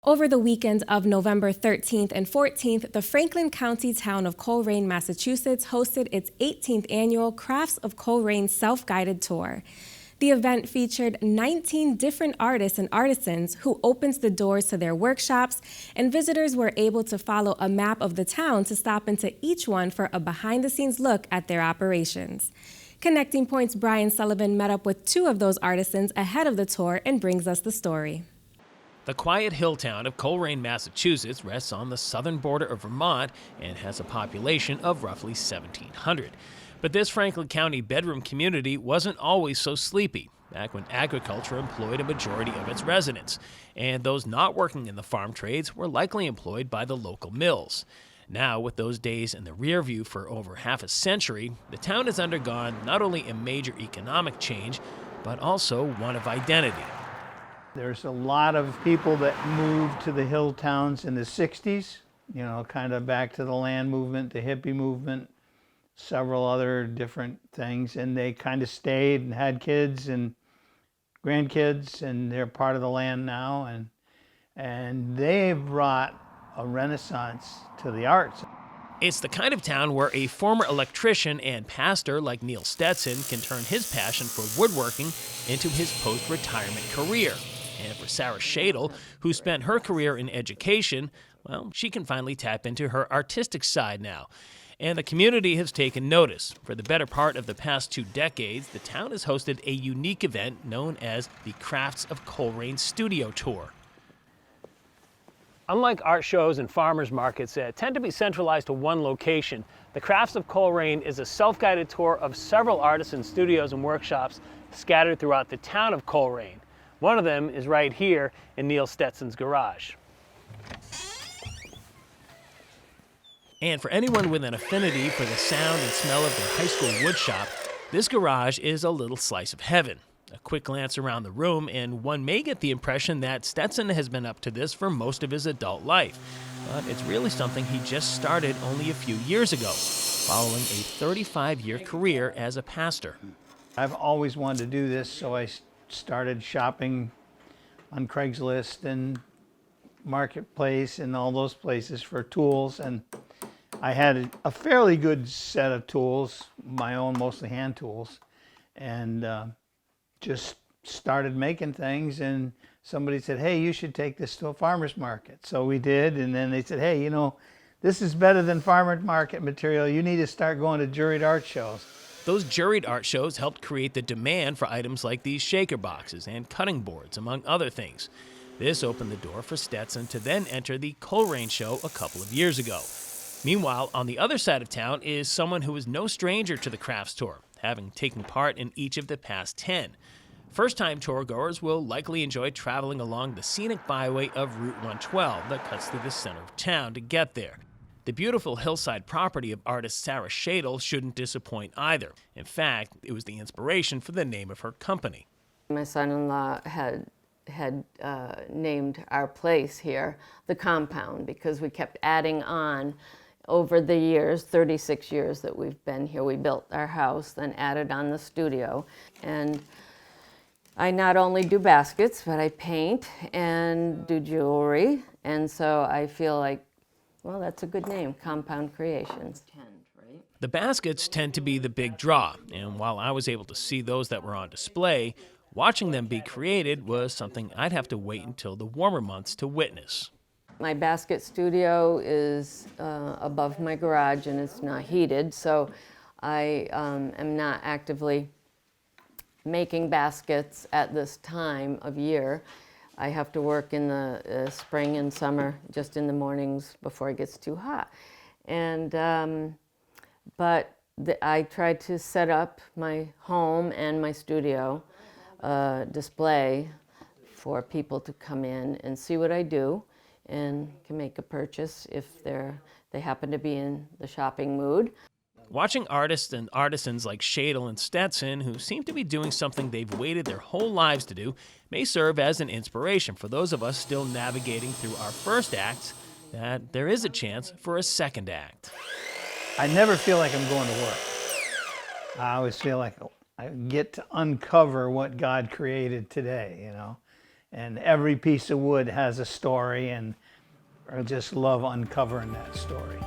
Over the weekends of November 13th and 14th, the Franklin County town of Colrain, Massachusetts hosted its 18th annual Crafts of Colrain self-guided tour. The event featured 19 different artists and artisans who opened the doors to their workshops, and visitors were able to follow a map of the town to stop into each one for a behind-the-scenes look at their operations. Connecting Point's Brian Sullivan met up with two of those artisans ahead of the tour and brings us the story. The quiet hill town of Colrain, Massachusetts rests on the southern border of Vermont and has a population of roughly 1,700. But this Franklin County bedroom community wasn't always so sleepy, back when agriculture employed a majority of its residents, and those not working in the farm trades were likely employed by the local mills. Now, with those days in the rear view for over half a century, the town has undergone not only a major economic change, but also one of identity. There's a lot of people that moved to the hill towns in the 60s, kind of back to the land movement, the hippie movement, several other different things, and they kind of stayed and had kids and grandkids, and they're part of the land now, and they brought a renaissance to the arts. It's the kind of town where a former electrician and pastor like Neil Stetson can turn his passion for woodworking into his post-retirement career. And for Sarah Schoedel, who spent her career in education, well, she can finally tap into her artistic side now. And the community has taken notice. For the better part of the past 2 decades, the town has hosted a unique event known as the Crafts of Colrain Studio Tour. Unlike art shows and farmers markets that tend to be centralized to one location, the Crafts of Colrain is a self-guided tour of several artisan studios and workshops scattered throughout the town of Colrain. One of them is right here in Neil Stetson's garage. And for anyone with an affinity for the sound and smell of their high school woodshop, this garage is a little slice of heaven. A quick glance around the room, and one may get the impression that Stetson has been up to this for most of his adult life. But it's really something he just started only a few years ago, following a 35-year career as a pastor. I've always wanted to do this, so I started shopping on Craigslist and Marketplace and all those places for tools, and I had a fairly good set of tools, my own, mostly hand tools, and just started making things, and somebody said, hey, you should take this to a farmer's market. So we did, and then they said, hey, this is better than farmer's market material. You need to start going to juried art shows. Those juried art shows helped create the demand for items like these shaker boxes and cutting boards, among other things. This opened the door for Stetson to then enter the Colrain show a couple of years ago. Meanwhile, on the other side of town is someone who is no stranger to the crafts tour, having taken part in each of the past 10. First-time tourgoers will likely enjoy traveling along the scenic byway of Route 112 that cuts through the center of town to get there. The beautiful hillside property of artist Sarah Schoedel shouldn't disappoint either. In fact, it was the inspiration for the name of her company. My son-in-law had named our place here the Compound, because we kept adding on over the years, 36 years that we've been here. We built our house, then added on the studio. And I not only do baskets, but I paint and do jewelry. And so I feel like, well, that's a good name, Compound Creations. The baskets tend to be the big draw, and while I was able to see those that were on display, watching them be created was something I'd have to wait until the warmer months to witness. My basket studio is above my garage, and it's not heated, so I am not actively making baskets at this time of year. I have to work in the spring and summer, just in the mornings before it gets too hot. And I tried to set up my home and my studio display for people to come in and see what I do, and can make a purchase if they happen to be in the shopping mood. Watching artists and artisans like Schoedel and Stetson, who seem to be doing something they've waited their whole lives to do, may serve as an inspiration for those of us still navigating through our first acts, that there is a chance for a second act. I never feel like I'm going to work. I always feel like I get to uncover what God created today, And every piece of wood has a story, and I just love uncovering that story.